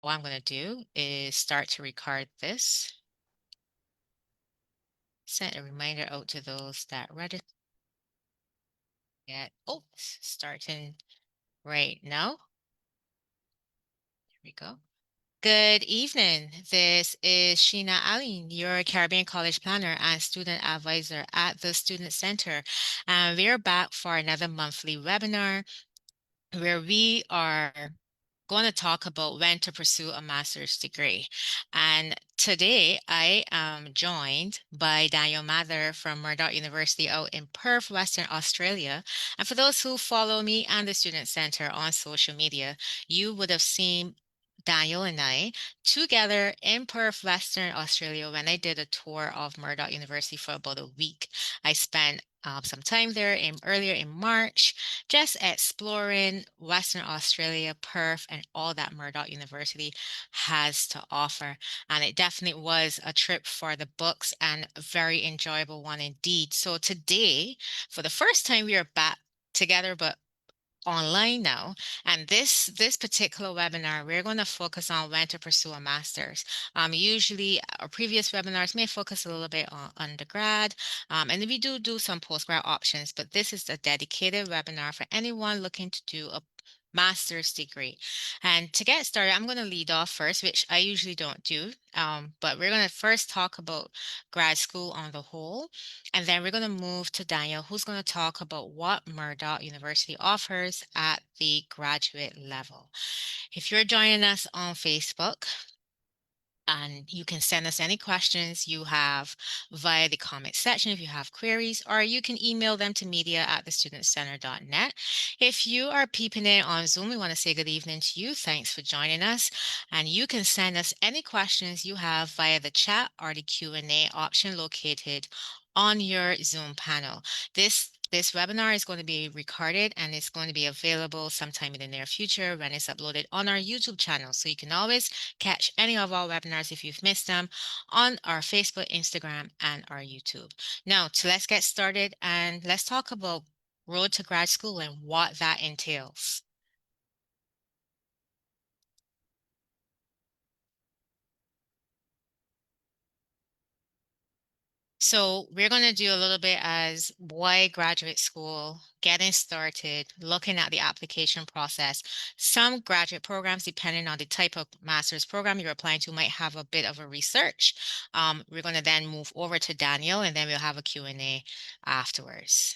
What I'm going to do is start to record this, send a reminder out to those that registered yet. Oh, starting right now. Here we go. Good evening. This is Sheena Allen, your Caribbean College Planner and Student Advisor at the Student Center. And we're back for another monthly webinar where we are going to talk about when to pursue a master's degree. And today I am joined by Daniel Mather from Murdoch University out in Perth, Western Australia. And for those who follow me and the Student Center on social media, you would have seen Daniel and I together in Perth, Western Australia when I did a tour of Murdoch University for about a week. I spent some time there earlier in March, just exploring Western Australia, Perth, and all that Murdoch University has to offer. And it definitely was a trip for the books and a very enjoyable one indeed. So today, for the first time, we are back together, but online now. And this particular webinar, we're going to focus on when to pursue a master's. Usually our previous webinars may focus a little bit on undergrad, and we do some postgrad options, but this is a dedicated webinar for anyone looking to do a master's degree. And to get started, I'm going to lead off first, which I usually don't do, but we're going to first talk about grad school on the whole. And then we're going to move to Daniel, who's going to talk about what Murdoch University offers at the graduate level. If you're joining us on Facebook, and you can send us any questions you have via the comment section if you have queries, or you can email them to media@thestudentcenter.net. If you are peeping in on Zoom, we want to say good evening to you. Thanks for joining us. And you can send us any questions you have via the chat or the Q&A option located on your Zoom panel. This webinar is going to be recorded and it's going to be available sometime in the near future when it's uploaded on our YouTube channel. So you can always catch any of our webinars if you've missed them on our Facebook, Instagram, and our YouTube. Now, let's get started and let's talk about Road to Grad School and what that entails. So we're going to do a little bit as why graduate school, getting started, looking at the application process. Some graduate programs, depending on the type of master's program you're applying to, might have a bit of a research. We're going to then move over to Daniel, and then we'll have a Q&A afterwards.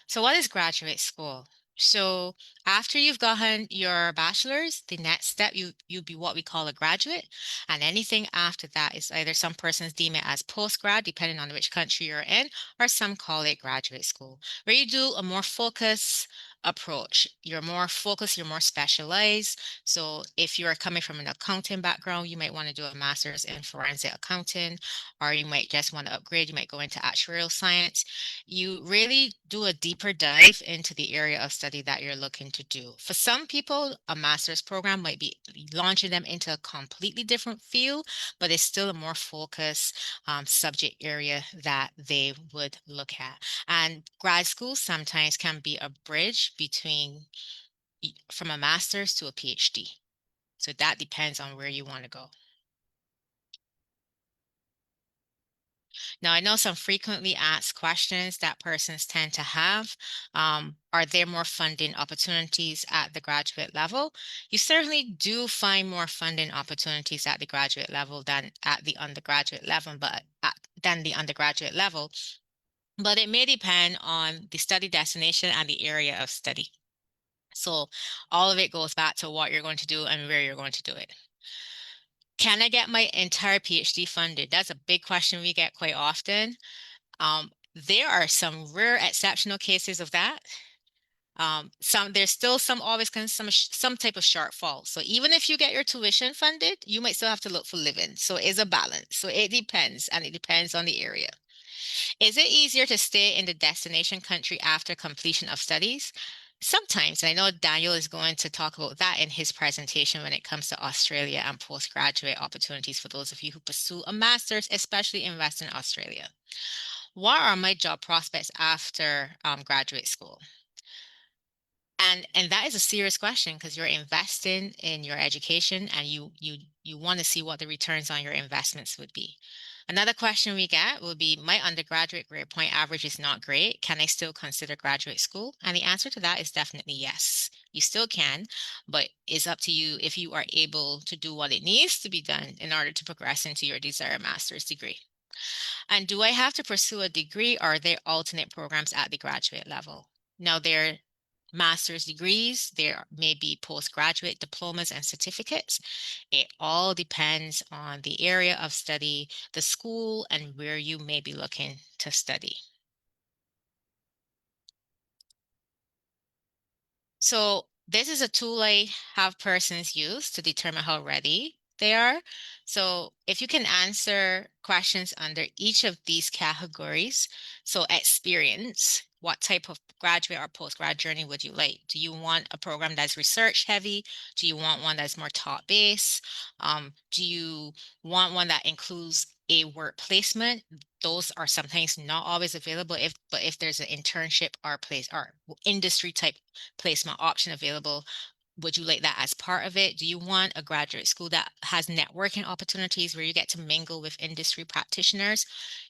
So what is graduate school? So after you've gotten your bachelor's, the next step you'd be what we call a graduate. And anything after that is either some persons deem it as postgrad, depending on which country you're in, or some call it graduate school, where you do a more focused approach. You're more focused, you're more specialized. So if you're coming from an accounting background, you might want to do a master's in forensic accounting, or you might just want to upgrade, you might go into actuarial science. You really do a deeper dive into the area of study that you're looking to do. For some people, a master's program might be launching them into a completely different field, but it's still a more focused subject area that they would look at. And grad school sometimes can be a bridge between from a master's to a PhD. So that depends on where you want to go. Now, I know some frequently asked questions that persons tend to have. Are there more funding opportunities at the graduate level? You certainly do find more funding opportunities at the graduate level than at the undergraduate level, than the undergraduate level. But it may depend on the study destination and the area of study. So all of it goes back to what you're going to do and where you're going to do it. Can I get my entire PhD funded? That's a big question we get quite often. There are some rare exceptional cases of that. There's still some always some type of shortfall. So even if you get your tuition funded, you might still have to look for living. So it's a balance. So it depends, and it depends on the area. Is it easier to stay in the destination country after completion of studies? Sometimes. I know Daniel is going to talk about that in his presentation when it comes to Australia and postgraduate opportunities for those of you who pursue a master's, especially in Western Australia. What are my job prospects after graduate school? And that is a serious question because you're investing in your education and you want to see what the returns on your investments would be. Another question we get will be, my undergraduate grade point average is not great. Can I still consider graduate school? And the answer to that is definitely yes. You still can, but it's up to you if you are able to do what it needs to be done in order to progress into your desired master's degree. And do I have to pursue a degree, or are there alternate programs at the graduate level? Now, there are master's degrees, there may be postgraduate diplomas and certificates. It all depends on the area of study, the school, and where you may be looking to study. So this is a tool I have persons use to determine how ready they are. So if you can answer questions under each of these categories, so experience, what type of graduate or postgrad journey would you like? Do you want a program that's research heavy? Do you want one that's more taught based? Do you want one that includes a work placement? Those are sometimes not always available, but if there's an internship or place or industry type placement option available, would you like that as part of it? Do you want a graduate school that has networking opportunities where you get to mingle with industry practitioners?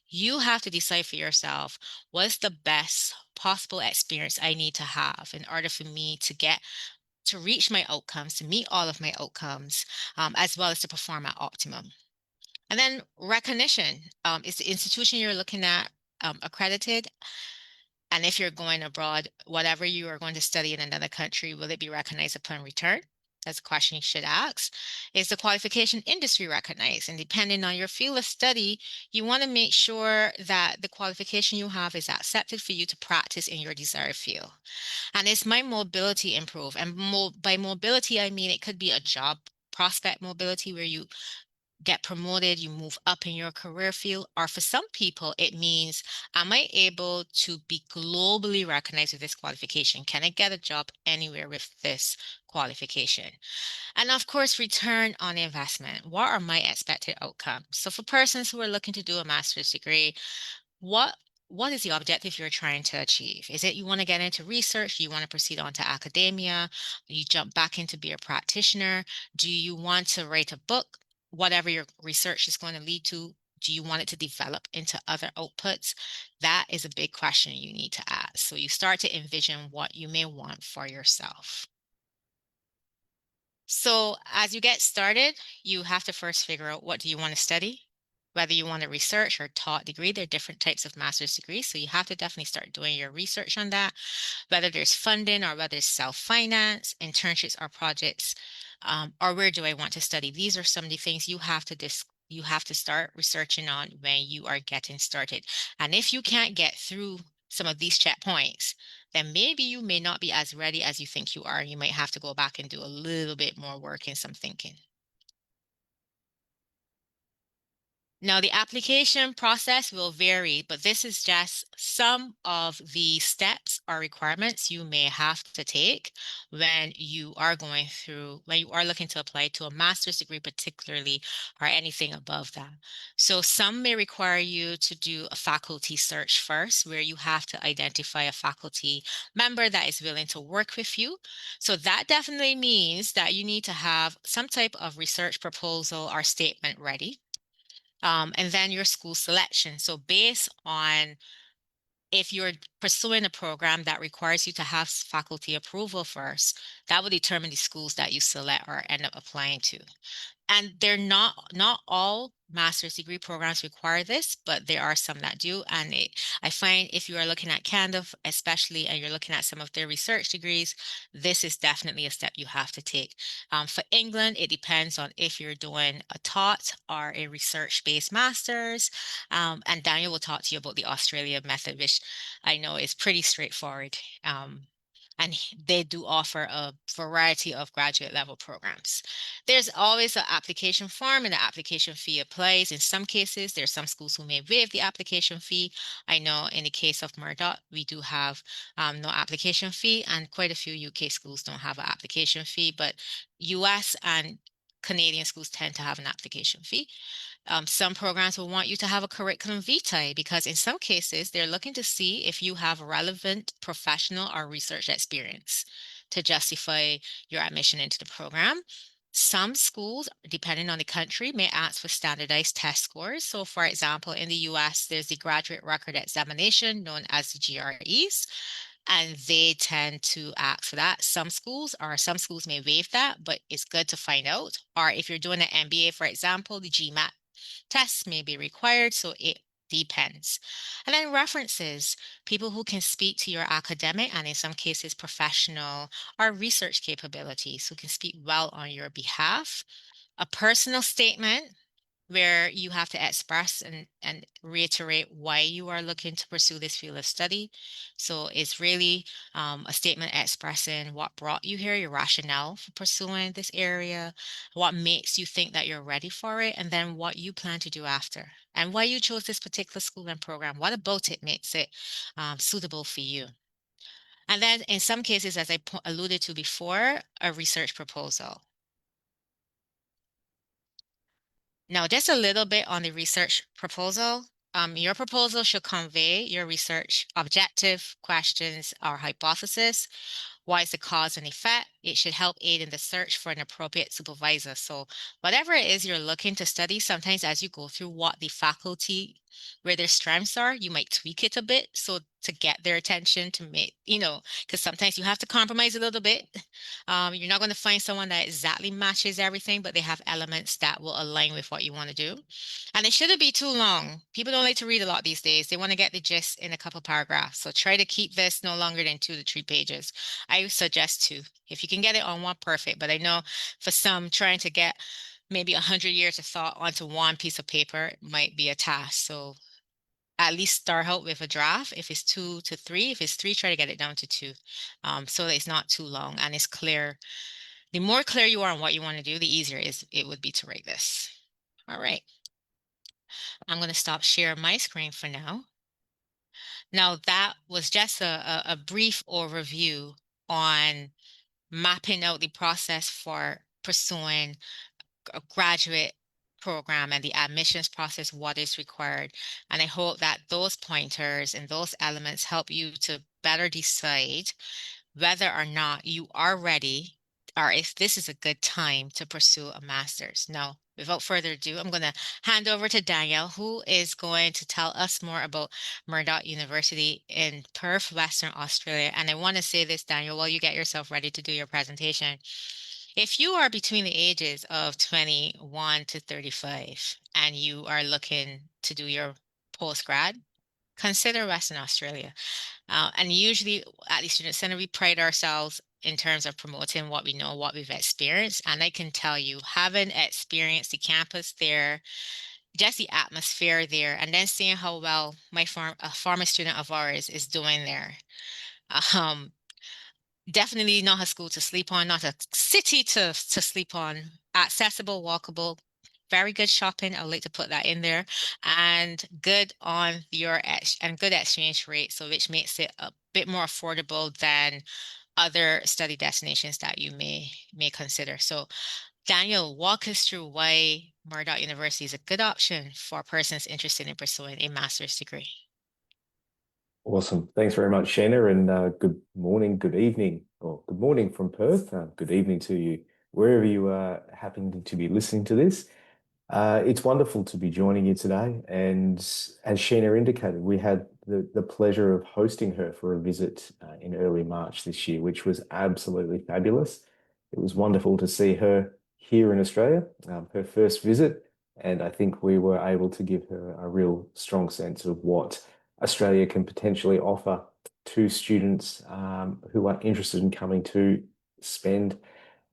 You have to decide for yourself, what's the best possible experience I need to have in order for me to reach my outcomes, to meet all of my outcomes, as well as to perform at optimum. And then recognition, is the institution you're looking at accredited? And if you're going abroad, whatever you are going to study in another country, will it be recognized upon return? That's a question you should ask. Is the qualification industry recognized? And depending on your field of study, you want to make sure that the qualification you have is accepted for you to practice in your desired field. And is my mobility improved? And by mobility, I mean it could be a job prospect mobility where you get promoted, you move up in your career field. Or for some people, it means, am I able to be globally recognized with this qualification? Can I get a job anywhere with this qualification? And of course, return on investment. What are my expected outcomes? So for persons who are looking to do a master's degree, what what is the objective you're trying to achieve? Is it you want to get into research? Do you want to proceed on to academia? You jump back into be a practitioner? Do you want to write a book? Whatever your research is going to lead to, do you want it to develop into other outputs? That is a big question you need to ask. So you start to envision what you may want for yourself. So as you get started, you have to first figure out, what do you want to study? Whether you want a research or taught degree, there are different types of master's degrees. So you have to definitely start doing your research on that, whether there's funding or whether it's self-finance, internships or projects, or where do I want to study? These are some of the things you have to start researching on when you are getting started. And if you can't get through some of these checkpoints, then maybe you may not be as ready as you think you are. You might have to go back and do a little bit more work and some thinking. Now, the application process will vary, but this is just some of the steps or requirements you may have to take when you are looking to apply to a master's degree, particularly, or anything above that. So some may require you to do a faculty search first, where you have to identify a faculty member that is willing to work with you. So that definitely means that you need to have some type of research proposal or statement ready, and then your school selection. So based on if you're pursuing a program that requires you to have faculty approval first, that will determine the schools that you select or end up applying to. And they're not all master's degree programs require this, but there are some that do. And I find if you are looking at Canada, especially, and you're looking at some of their research degrees, this is definitely a step you have to take. For England, it depends on if you're doing a taught or a research-based master's. And Daniel will talk to you about the Australia method, which I know is pretty straightforward. And they do offer a variety of graduate level programs. There's always an application form and the application fee applies. In some cases, there's some schools who may waive the application fee. I know in the case of Murdoch, we do have no application fee, and quite a few UK schools don't have an application fee, but US and Canadian schools tend to have an application fee. Some programs will want you to have a curriculum vitae because in some cases they're looking to see if you have relevant professional or research experience. to justify your admission into the program. Some schools, depending on the country, may ask for standardized test scores. So, for example, in the US, there's the Graduate Record Examination known as the GREs, and they tend to ask for that. Some schools may waive that, but it's good to find out. Or if you're doing an MBA, for example, the GMAT tests may be required, so it depends. And then references, people who can speak to your academic and in some cases professional or research capabilities, who can speak well on your behalf. A personal statement where you have to express and reiterate why you are looking to pursue this field of study. So it's really a statement expressing what brought you here, your rationale for pursuing this area, what makes you think that you're ready for it, and then what you plan to do after, and why you chose this particular school and program. What about it makes it suitable for you? And then in some cases, as I alluded to before, a research proposal. Now, just a little bit on the research proposal. Your proposal should convey your research objective, questions, or hypothesis. Why is the cause and effect? It should help aid in the search for an appropriate supervisor. So whatever it is you're looking to study, sometimes as you go through what the faculty, where their strengths are, you might tweak it a bit. So to get their attention to make, because sometimes you have to compromise a little bit. You're not going to find someone that exactly matches everything, but they have elements that will align with what you want to do. And it shouldn't be too long. People don't like to read a lot these days. They want to get the gist in a couple paragraphs. So try to keep this no longer than 2 to 3 pages. I suggest 2. If you can get it on one, perfect. But I know for some, trying to get maybe 100 years of thought onto one piece of paper might be a task. So at least start out with a draft. If it's 2 to 3, if it's 3, try to get it down to 2, so that it's not too long and it's clear. The more clear you are on what you want to do, the easier it would be to write this. All right. I'm going to stop sharing my screen for now. Now, that was just a brief overview on mapping out the process for pursuing a graduate program and the admissions process, what is required. And I hope that those pointers and those elements help you to better decide whether or not you are ready or if this is a good time to pursue a master's. Now, without further ado, I'm going to hand over to Danielle, who is going to tell us more about Murdoch University in Perth, Western Australia. And I want to say this, Danielle, while you get yourself ready to do your presentation. If you are between the ages of 21 to 35 and you are looking to do your postgrad, consider Western Australia. And usually at the Student Center, we pride ourselves in terms of promoting what we know, what we've experienced. And I can tell you, having experienced the campus there, just the atmosphere there, and then seeing how well a former student of ours is doing there. Um, Definitely not a school to sleep on, not a city to sleep on. Accessible, walkable, very good shopping. I would like to put that in there, and good on your and good exchange rate, so which makes it a bit more affordable than other study destinations that you may consider. So, Daniel, walk us through why Murdoch University is a good option for persons interested in pursuing a master's degree. Awesome. Thanks very much, Sheena, and good morning, good evening, or good morning from Perth. Good evening to you, wherever you are happening to be listening to this. It's wonderful to be joining you today. And as Sheena indicated, we had the pleasure of hosting her for a visit in early March this year, which was absolutely fabulous. It was wonderful to see her here in Australia, her first visit. And I think we were able to give her a real strong sense of what Australia can potentially offer to students who are interested in coming to spend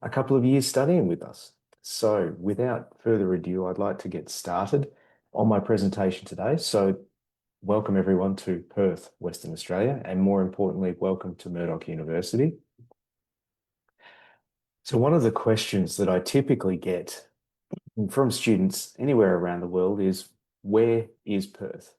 a couple of years studying with us. So without further ado, I'd like to get started on my presentation today. So welcome everyone to Perth, Western Australia, and more importantly, welcome to Murdoch University. So one of the questions that I typically get from students anywhere around the world is, where is Perth?